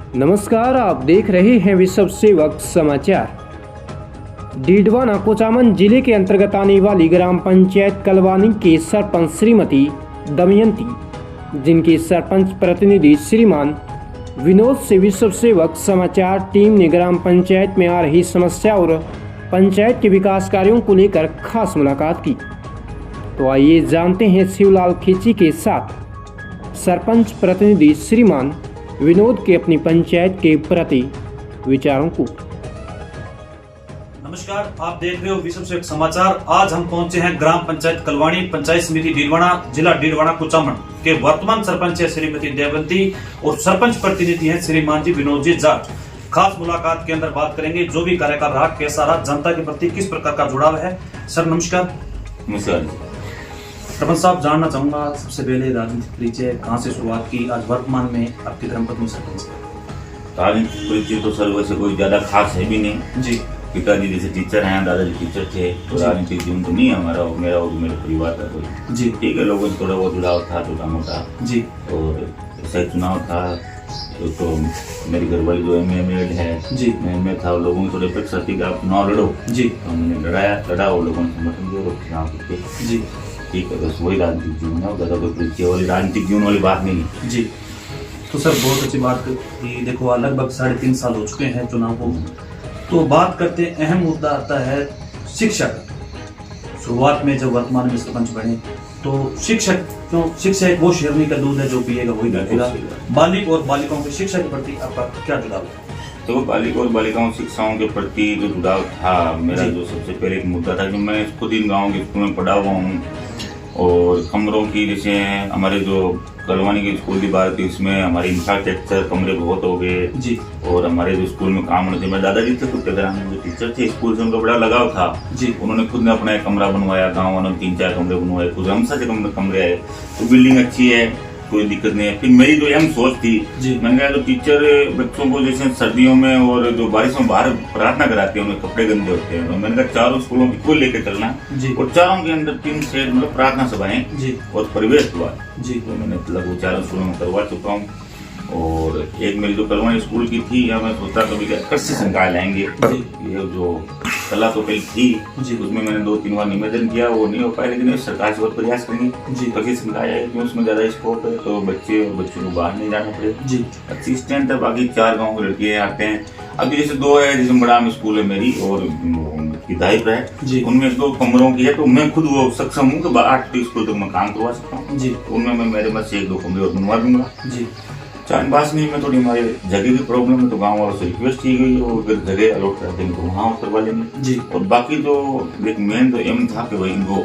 नमस्कार, आप देख रहे हैं विश्व सेवक समाचार। डीडवाना कोचामन जिले के अंतर्गत आने वाली ग्राम पंचायत कलवानी के सरपंच श्रीमती दमयंती, जिनके सरपंच प्रतिनिधि श्रीमान विनोद से विश्व सेवक समाचार टीम ने ग्राम पंचायत में आ रही समस्या और पंचायत के विकास कार्यों को लेकर खास मुलाकात की। तो आइए जानते हैं शिवलाल खींची के साथ सरपंच प्रतिनिधि श्रीमान विनोद के अपनी पंचायत के प्रति विचारों को। नमस्कार, आप देख रहे हो विश्व सेवक समाचार। आज हम पहुंचे हैं ग्राम पंचायत कलवानी, पंचायत समिति डीडवाना, जिला डीडवाना कुचामन के वर्तमान सरपंच है श्रीमती दमयंती और सरपंच प्रतिनिधि हैं श्रीमान जी विनोद जी जाट। खास मुलाकात के अंदर बात करेंगे जो भी कार्यकाल रहा, कैसा रहा, जनता के प्रति किस प्रकार का जुड़ाव है। सर नमस्कार। नमस्कार सरपंच साहब, जानना चाहूंगा सबसे पहले राजनीतिक परिचय, कहाँ से शुरुआत की, आज वर्तमान में आपकी धर्मपत्नी सरपंच है। राजनीतिक परिचय तो सर वैसे कोई ज्यादा खास है भी नहीं जी। पिताजी जैसे टीचर हैं, दादाजी टीचर थे, तो राजनीतिक जीवन तो नहीं है हमारा, मेरा और मेरे परिवार का कोई जी। ठीक है, लोगों से थोड़ा बहुत जुड़ाव था छोटा मोटा जी। और ऐसा चुनाव था तो मेरी घरवाली जो एम.ए. है जी, मैं था, लोगों की थोड़ी अपेक्षा थी कि आप चुनाव लड़ो जी, तो हमने लड़ा और लोगों ने समर्थन दिया और चुनाव जीते जी। ठीक है, बस वही राजनीतिक जीवन है, ज्यादा कोई परिचय वाली राजनीतिक जीवन वाली बात नहीं है जी। तो सर बहुत अच्छी बात कि देखो लगभग 3.5 साल हो चुके हैं चुनाव को, तो बात करते हैं अहम मुद्दा आता है शिक्षा का। शुरुआत में जब वर्तमान में सरपंच बने तो शिक्षक क्यों, शिक्षा एक वो शेरनी का दूध है जो पिएगा वही बचेगा। बालिक और बालिकाओं की शिक्षा के प्रति आपका क्या जुड़ाव है? तो बालिक और बालिकाओं शिक्षाओं के प्रति जो जुड़ाव था मेरा, जो सबसे पहले एक मुद्दा था कि मैं खुद इन गाँव के स्कूल में पढ़ा हुआ हूँ और कमरों की, जैसे हमारे जो कलवानी के स्कूल की बात थी, इसमें हमारे इंफ्रास्ट्रक्चर कमरे बहुत हो गए जी। और हमारे जो स्कूल में काम होते थे, मेरे दादाजी थे खुद के जो टीचर थे स्कूल से, उनका बड़ा लगाव था जी। उन्होंने खुद ने अपना एक कमरा बनवाया, गाँव वालों ने 3-4 कमरे बनवाए, खुद हमसा से कमरे आए, तो बिल्डिंग अच्छी है, कोई दिक्कत नहीं है। फिर मेरी जो अहम सोच थी जी, मैंने कहा तो टीचर बच्चों को जैसे सर्दियों में और जो बारिश में बाहर प्रार्थना कराते हैं, उनके कपड़े गंदे होते हैं, तो मैंने कहा 4 स्कूलों को लेकर चलना जी, और 4 के अंदर 3 सेट मतलब प्रार्थना सभाएं जी और परिवेश हुआ जी। तो मैंने लगभग 4 स्कूलों में करवा चुका हूँ। और एक मेरी जो कलवानी स्कूल की थी, या मैं सोचता कभी कृषि संकाय लाएंगे, ये जो कला तो पहले थी जी, उसमें मैंने 2-3 बार निवेदन किया, वो नहीं हो पाया, लेकिन सरकार से बहुत प्रयास करेंगे जी। कृषि संकाय है क्योंकि उसमें ज्यादा स्कोप है, तो बच्चे और बच्चों को बाहर नहीं जाना पड़े जी। अच्छी स्ट्रेंथ है, बाकी 4 गाँव के लड़के आते हैं। अभी जैसे 2 है, जैसे बड़ा स्कूल है मेरी और हिदायत है, उनमें 2 कमरों की है, तो मैं खुद वो सक्षम हूँ कि 8 स्कूल तक मैं काम करवा सकता हूँ जी। उनमें मैं मेरे पास 1-2 कमरे और बनवा दूंगा जी। चांदबाज में थोड़ी हमारे जगह की प्रॉब्लम है, तो गांव वालों से रिक्वेस्ट की गई और अगर जगह अलॉट कर देंगे तो वहाँ करवा लेंगे जी। और बाकी जो एक मेन तो एम था कि वही इनको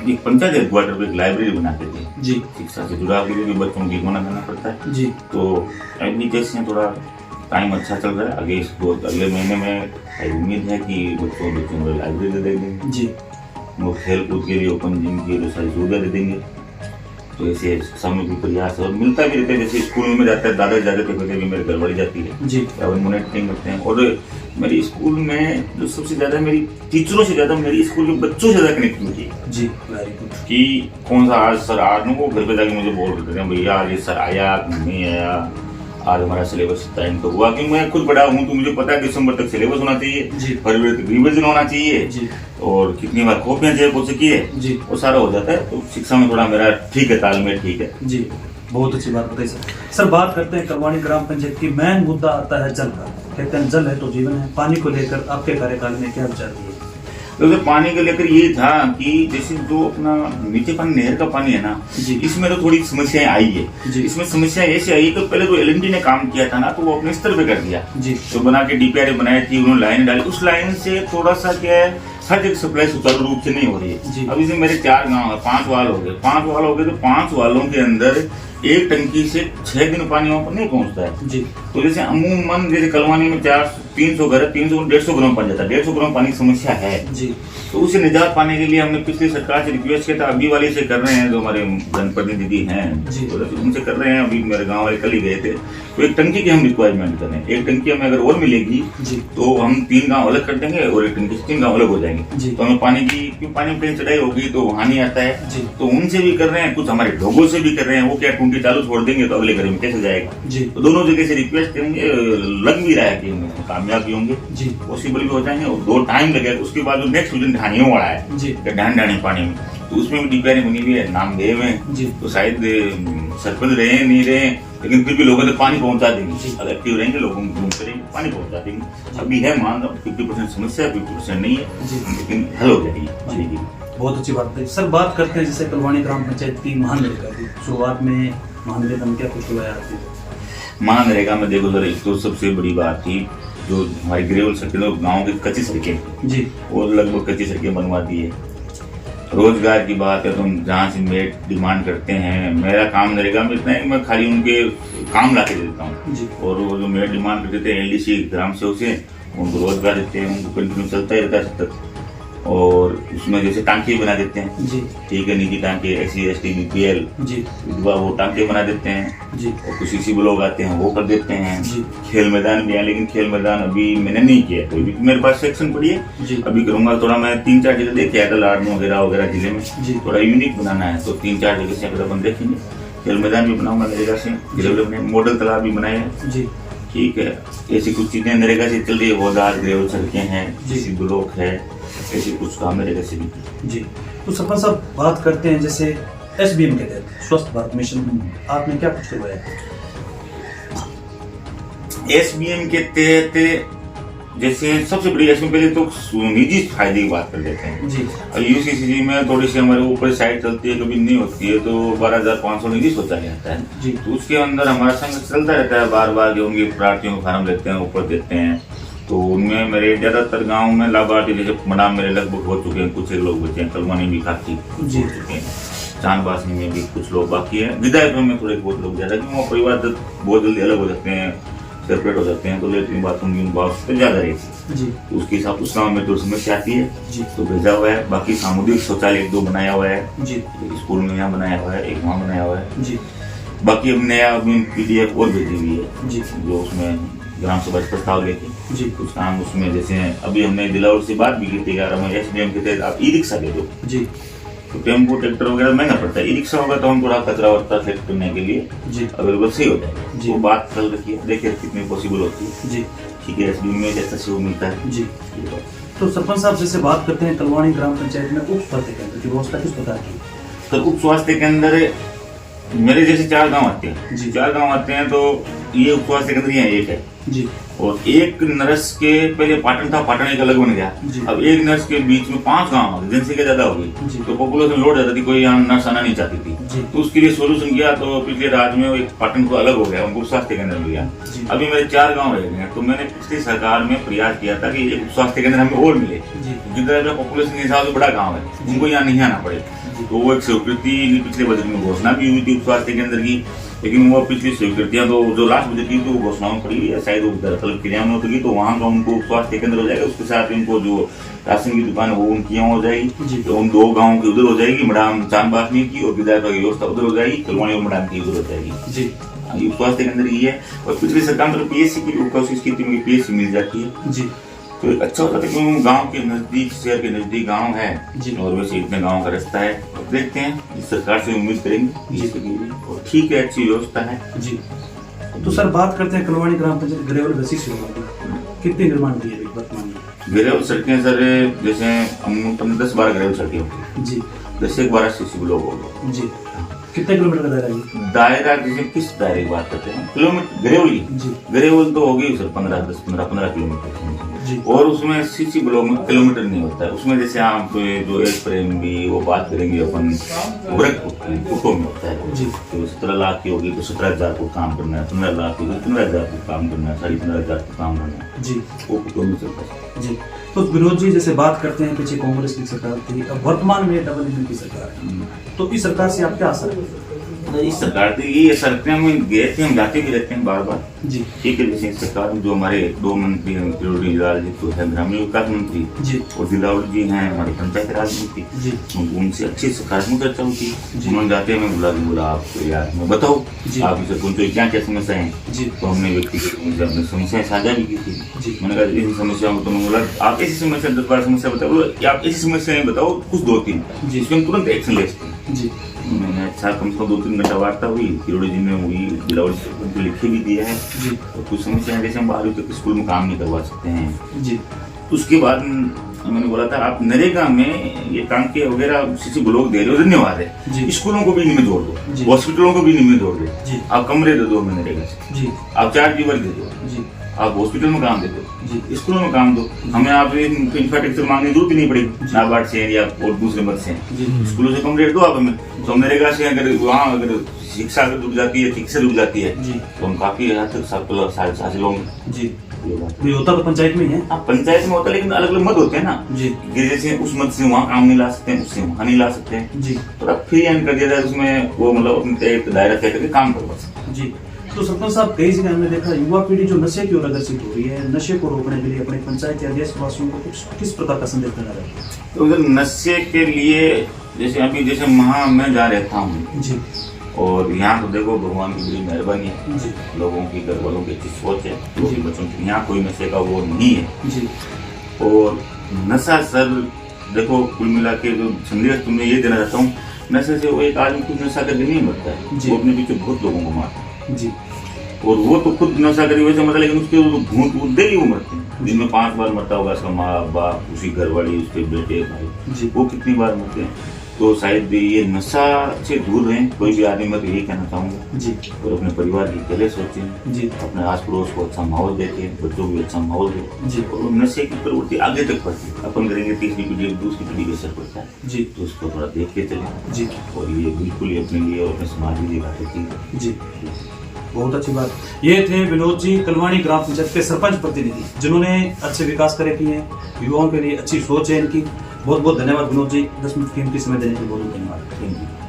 एक पंचायत हेडक्वार्टर पे एक लाइब्रेरी बना के दी जी, शिक्षा से जुड़ा के लिए बच्चों की मना करना पड़ता है जी। तो अभी जैसे थोड़ा टाइम अच्छा चल रहा है, आगे इसको अगले महीने में उम्मीद है कि बच्चों को लाइब्रेरी दे देंगे जी। वो खेल कूद के लिए ओपन जिम की सारी सुविधा दे देंगे, तो ऐसे समय भी प्रयास और मिलता भी रहता है। जैसे स्कूल में जाते हैं, दादा जाते थे, भी मेरे घरवाली जाती है जी, मॉनिटरिंग करते हैं। और मेरी स्कूल में जो सबसे ज्यादा मेरी टीचरों से ज्यादा मेरी स्कूल के बच्चों से ज्यादा कनेक्टिविटी है जी। Very good. कि कौन सा आज सर, आज वो घर पे जाके मुझे बोल रहे थे भैया आज ये सर आया नहीं आया, आज हमारा सिलेबस टाइम तो हुआ, कि मैं खुद बड़ा हूँ तो मुझे पता है दिसंबर तक सिलेबस होना चाहिए, फरवरी तक रिविजन होना चाहिए जी, और कितनी बार कॉपियां चेक हो सकी है जी, वो सारा हो जाता है। तो शिक्षा में थोड़ा मेरा ठीक है, तालमेल ठीक है जी। बहुत अच्छी बात बताई सर। सर बात करते हैं कलवानी ग्राम पंचायत की, मेन मुद्दा आता है जल का। कहते हैं जल है तो जीवन है, पानी को लेकर आपके कार्यकाल में क्या विचार दिए? तो पानी को लेकर ये था कि जैसे जो अपना मीठे पानी नहर का पानी है ना जी, इसमें तो थोड़ी समस्याएं आई है जी। इसमें समस्या ऐसी आई तो पहले तो एल.एन.टी ने काम किया था ना, तो वो अपने स्तर पे कर दिया जी, तो बना के डीपीआर बनाई थी, उन्होंने लाइन डाली, उस लाइन से थोड़ा सा क्या है हर जगह सप्लाई सुचारू रूप से नहीं हो रही है। अब इसे मेरे 4 गाँव है, 5 वाल हो गए, 5 वाल हो गए, तो 5 वालों के अंदर एक टंकी से 6 दिन पानी वहाँ पर नहीं पहुँचता है जी। तो जैसे अमूमन जैसे कलवानी में 300 घर है, 300-150 ग्राम पानी जाता है, 150 ग्राम पानी की समस्या है जी। तो उसे निजात पाने के लिए हमने पिछली सरकार से रिक्वेस्ट किया था, अभी वाले से कर रहे हैं, जो हमारे जनप्रतिनिधि हैं तो उनसे कर रहे हैं, अभी मेरे गाँव वाले कल ही गए थे, तो एक टंकी की हम रिक्वायरमेंट कर रहे हैं। एक टंकी हमें अगर और मिलेगी तो हम 3 गाँव अलग कर देंगे और एक टंकी से 3 गाँव अलग हो जाएंगे। करेंगे। जी। तो हमें पानी की, क्यों पानी में कहीं चढ़ाई होगी तो वहां नहीं आता है। जी। तो उनसे भी कर रहे हैं, कुछ हमारे लोगों से भी कर रहे हैं। वो क्या टूटी चालू छोड़ देंगे तो अगले घर में कैसे जाएगा। जी। तो दोनों जगह से रिक्वेस्ट करेंगे, लग भी रहा है कि हम कामयाब भी होंगे, जी। पॉसिबल भी हो जाएंगे। और 2 टाइम लगेगा। उसके बाद जो नेक्स्ट सीजन ढानियों वाला है, जी। ढान ढानी पानी में, तो उसमें भी डीपीआर बनी हुई है, नाम गए हुए हैं। जी। तो शायद सरपंच रहे नहीं रहे, लेकिन फिर भी लोगों तक पानी पहुंचा देंगे। जी। अगर एक्टिव रहेंगे, लोगों को करेंगे, पानी पहुंचा देंगे। अभी है मान लो 50% समस्या, 50% नहीं है, जी। लेकिन हल हो जाएगी पानी की। बहुत अच्छी बात है सर। बात करते हैं जैसे कलवानी ग्राम पंचायत की महानरेगा की शुरुआत में, महानरेगा में क्या कुछ हुआ है आपकी? महानरेगा में देखो सर, एक तो सबसे बड़ी बात थी जो हमारी ग्रेवल सड़कें, गाँव की कच्ची सड़कें, जी। वो लगभग कच्ची सड़कें बनवा दी है। रोजगार की बात है तो हम जहाँ से मेट डिमांड करते हैं, मेरा काम नरेगा में इतना है कि मैं खाली उनके काम ला के देता हूँ। जी। और वो जो मेट डिमांड करते थे एलडीसी ग्राम सेवक से, उनको रोजगार देते हैं, उनको कंटिन्यू चलता ही रहता है तब तक। और उसमें जैसे टांके बना देते हैं, जी। ठीक है, निजी टांके, SC ST BPL जी। विधवा, वो टांके बना देते हैं। जी। और कुछ इसी लोग आते हैं वो कर देते हैं। जी। खेल मैदान भी है, लेकिन खेल मैदान अभी मैंने नहीं किया कोई भी, मेरे पास सेक्शन पड़ी है। जी। अभी करूंगा, थोड़ा मैं 3-4 जगह देखे आया था, लाडनू वगैरह वगैरह जिले में, जी। थोड़ा यूनिक बनाना है, तो 3-4 जगह से अगर अपन देखेंगे। खेल मैदान भी बनाऊंगा नरेगा से, ग्रेवल में मॉडल तालाब भी बनाए हैं। जी। ठीक है, ऐसी कुछ चीजें नरेगा से चल रही है। होदार ग्रेवल सड़कें हैं, जी। ब्लॉक है, ऐसे कुछ काम नरेगा से भी। जी। तो सरपंच साहब बात करते हैं जैसे SBM के तहत स्वस्थ भारत मिशन, आपने क्या कुछ करवाया? SBM के तहत जैसे सबसे बड़ी, इसमें पहले तो निजी फायदे की बात कर लेते हैं। जी। अब UCCG में थोड़ी सी हमारे ऊपर साइड चलती है, कभी नहीं होती है, तो 12,500 निजी सोचा जाता है। जी। तो उसके अंदर हमारा संघ चलता रहता है, बार बार जो उनके प्रार्थियों को फार्म देते हैं, ऊपर देते हैं। तो उनमें मेरे ज्यादातर गाँव में लाभार्थी जैसे मनाम मेरे लगभग हो चुके हैं, कुछ एक लोग बचे हैं, कलवानी भी काफी हो जी। चुके हैं, चांदबासनी में भी कुछ लोग बाकी है, विधायकों में थोड़े बहुत लोग ज्यादा, क्योंकि वो परिवार बहुत जल्दी अलग हो सकते हैं, सेपरेट हो सकते हैं, तो लेटरिन बाथरूम की आवश्यकता ज्यादा रहती है। जी। तो उसके हिसाब उस गाँव में तो समस्या आती है, जी। तो भेजा हुआ है। बाकी सामुदायिक शौचालय 1-2 बनाया हुआ है, जी। एक स्कूल में यहाँ बनाया हुआ है, एक वहाँ बनाया हुआ है। जी। बाकी अब नया PDF और भेजी हुई है, जी। जो उसमें ग्राम सभा प्रस्ताव लेके जी। कुछ काम उसमें, जैसे अभी हमने दिलावर से बात भी की थी, यार हमें SBM के तहत आप ई-रिक्शा दे दो। जी। तो टेम्पो ट्रैक्टर वगैरह महंगा पड़ता है, ई-रिक्शा होगा तो हम थोड़ा कचरा वचरा कलेक्ट करने के लिए जी। अवेलेबल सही हो जाएगा। जी। वो बात चल रही है, देखिए कितनी पॉसिबल होती है। जी। ठीक है, SBM में जैसा सहयोग मिलता है। जी। तो सरपंच साहब जैसे बात करते हैं कलवानी ग्राम पंचायत में उप स्वास्थ्य केंद्र की व्यवस्था किस प्रकार की? तो उप स्वास्थ्य के अंदर मेरे जैसे 4 गांव आते हैं। जी। 4 गांव आते हैं, तो ये उप स्वास्थ्य केंद्र यहाँ एक है। जी। और एक नर्स के, पहले पाटन था, पाटन एक अलग बन गया। जी। अब एक नर्स के बीच में 5 गांव आ गए, जनसंख्या ज्यादा हो जी। गई, तो पॉपुलेशन लोड ज्यादा थी, कोई यहाँ नर्स आना नहीं चाहती थी। जी। तो उसके लिए सोल्यूशन किया, तो पिछले राज्य में एक पाटन को अलग हो गया, उनको स्वास्थ्य केंद्र मिल गया। जी। अभी मेरे 4 गांव रह गए हैं, तो मैंने पिछली सरकार में प्रयास किया था कि एक स्वास्थ्य केंद्र हमें और मिले, जी। जितना पॉपुलेशन के हिसाब से बड़ा गाँव है, उनको यहाँ नहीं आना पड़े। तो वो एक स्वीकृति पिछले बजट में घोषणा भी हुई थी उप स्वास्थ्य केंद्र की, लेकिन वो पिछली स्वीकृतियां तो जो लास्ट बजट की तो घोषणाओं में पड़ी है, शायद वो दरअसल क्रियान्वित होगी, तो वहाँ का उनको स्वास्थ्य केंद्र हो जाएगा। उसके साथ उनको जो राशन की दुकान है वो उनकी यहाँ हो जाएगी, तो उन 2 गाँव की उधर हो जाएगी, मडाम चांदबासनी की, और विधायक की व्यवस्था उधर हो जाएगी, कलवानी और मडाम की उधर हो जाएगी। जी। ये स्वास्थ्य केंद्र ये है। और पिछली सरकार में PSC की कोशिश की थी, PSC मिल जाती है। जी। तो एक अच्छा होता है क्योंकि गांव के नजदीक, शहर के नजदीक गांव है, जी। और वैसे इतने गांव का रास्ता है। अब देखते हैं, इस सरकार से उम्मीद करेंगे जी। और ठीक है, अच्छी व्यवस्था है। जी। तो सर बात करते हैं कलवानी ग्राम पंचायत ग्रेवल बेसिक सेवा की, कितने निर्माण किए अभी वर्तमान में? ग्रेवल सड़कें सर, जैसे हम 10-12 ग्रेवल सड़कें होती जी। 10-12 CC ब्लॉक होगा। जी। कितने किलोमीटर का दायरा है? दायरा जैसे किस दायरे की बात करते हैं, किलोमीटर ग्रेवल की? जी। ग्रेवल तो होगी सर 15 किलोमीटर। जी। और उसमें CC ब्लॉक में किलोमीटर नहीं होता है। उसमें जैसे आप जो एक प्रेम भी वो बात करेंगे अपन, फुटों में होता है। जी। तो 17 लाख की होगी तो 17,000 को काम करना है, 15 लाख की 15,000 को काम करना है, 15,500 को काम करना है। जी। वो फुटों में चलता है। जी। तो विनोद जी जैसे बात करते हैं, पीछे कांग्रेस की सरकार थी, अब वर्तमान में डबल इंजन की सरकार है, तो इस सरकार से आप क्या आशा रखते हैं? इस सरकार से ये सड़कें हम गए थे, हम जाते भी रहते हैं बार बार। जी ठीक है, जैसे सरकार में जो हमारे 2 मंत्री हैं, किरोड़ी लाल जी तो है ग्रामीण विकास मंत्री जी और दिलावर जी हैं हमारे पंचायत राज मंत्री। जी उनसे अच्छी सकारात्मक चर्चा होती है। जी। उन्होंने जाते हैं, मैं बोला आप यार मैं बताओ जी। आप इसे कौन क्या क्या समस्या है। जी तो हमने व्यक्तिगत अपनी समस्याएं साझा भी की थी। जी। मैंने कहा ऐसी समस्याओं को, तो मैं बोला आप ऐसी समस्या 10 बार समस्या बताओ, बोलो आप ऐसी समस्याएं बताओ कुछ 2-3 जी। इसमें हम तुरंत एक्शन ले सकते हैं। जी मैंने अच्छा कम से कम 2-3 घंटा वार्ता हुई, किरोड़ी जी ने हुई, दिलावर जी को लिखे भी दिया है। जी और कुछ समस्याएं जैसे हम 12वीं तक स्कूल में काम नहीं करवा सकते हैं। जी उसके बाद मैंने बोला था आप नरेगा में ये काम के वगैरह किसी ब्लॉक दे रहे हो, धन्यवाद है। जी। स्कूलों को भी इनमें जोड़ जी। दो, हॉस्पिटलों को भी इनमें जोड़ दो। जी। आप कमरे दे दो हमें नरेगा से, जी आप चार्ज लीवर दे दो, जी आप हॉस्पिटल में काम दे दो, जी स्कूलों में काम दो, हमें आप इंफ्रास्ट्रक्चर मांगने की जरूरत भी नहीं पड़ेगी नाबार्ड से या और दूसरे मद से। जी स्कूलों से कम रेट दो आप हमें, तो हम नरेगा से अगर वहाँ अगर शिक्षा अगर रुक जाती है, शिक्षा रुक जाती है, जी तो हम काफी हद तक हासिल होंगे। जी ये बात है। ये होता तो पंचायत में ही है। हाँ, पंचायत में होता है, लेकिन अलग अलग मत होते हैं ना। जी कि जैसे उस मत से वहाँ काम नहीं ला सकते हैं, उससे वहाँ नहीं ला सकते हैं, जी तो अब फ्री हैंड कर दिया जाए, उसमें वो मतलब अपने एक दायरा तय करके काम करवा सकते हैं। जी तो सरपंच साहब, कई जगह हमने देखा युवा पीढ़ी जो नशे की ओर अग्रसित हो रही है, नशे को रोकने के लिए अपने पंचायत या देशवासियों को किस प्रकार का संदेश देना रहे? तो उधर नशे के लिए जैसे अभी जैसे वहाँ मैं जा रहता हूँ, जी और यहाँ तो देखो भगवान की बड़ी मेहरबानी है, जी लोगों की घर वालों की अच्छी सोच है, लोगों जी। के बच्चों की, यहाँ कोई नशे का वो नहीं है। जी और नशा सर देखो कुल मिला के जो संदेश तुम्हें ये देना चाहता हूँ, नशे से वो एक आदमी खुद नशा करके नहीं मरता है, जी। वो अपने पीछे बहुत लोगों को मारता है। जी और वो तो खुद नशा करी वैसे मरता, लेकिन उसके भूत भूत डेली वो मरते हैं, दिन में 5 बार मरता होगा उसका माँ बाप, उसकी घरवाली, उसके बेटे भाई, जी वो कितनी बार मरते हैं। तो शायद ये नशा से दूर रहें कोई भी आदमी, मैं तो यही कहना चाहूँगा। जी और अपने परिवार की पहले सोचें, जी अपने आस पड़ोस को अच्छा माहौल देते, बच्चों को भी अच्छा माहौल दे। जी और नशे की प्रवृत्ति आगे तक बढ़ती है, अपन करेंगे तीसरी पीढ़ी दूसरी पीढ़ी का असर पड़ता है, जी तो उसको थोड़ा देख के चलें। जी और ये बिल्कुल ही अपने लिए और अपने समाज के लिए घातक चीज़ है। जी बहुत अच्छी बात। ये थे विनोद जी, कलवानी ग्राम पंचायत के सरपंच प्रतिनिधि, जिन्होंने अच्छे विकास कार्य किए हैं, युवाओं के लिए अच्छी सोच है इनकी। बहुत बहुत धन्यवाद विनोद जी, 10 मिनट कीमती समय देने के लिए बहुत धन्यवाद। Thank you.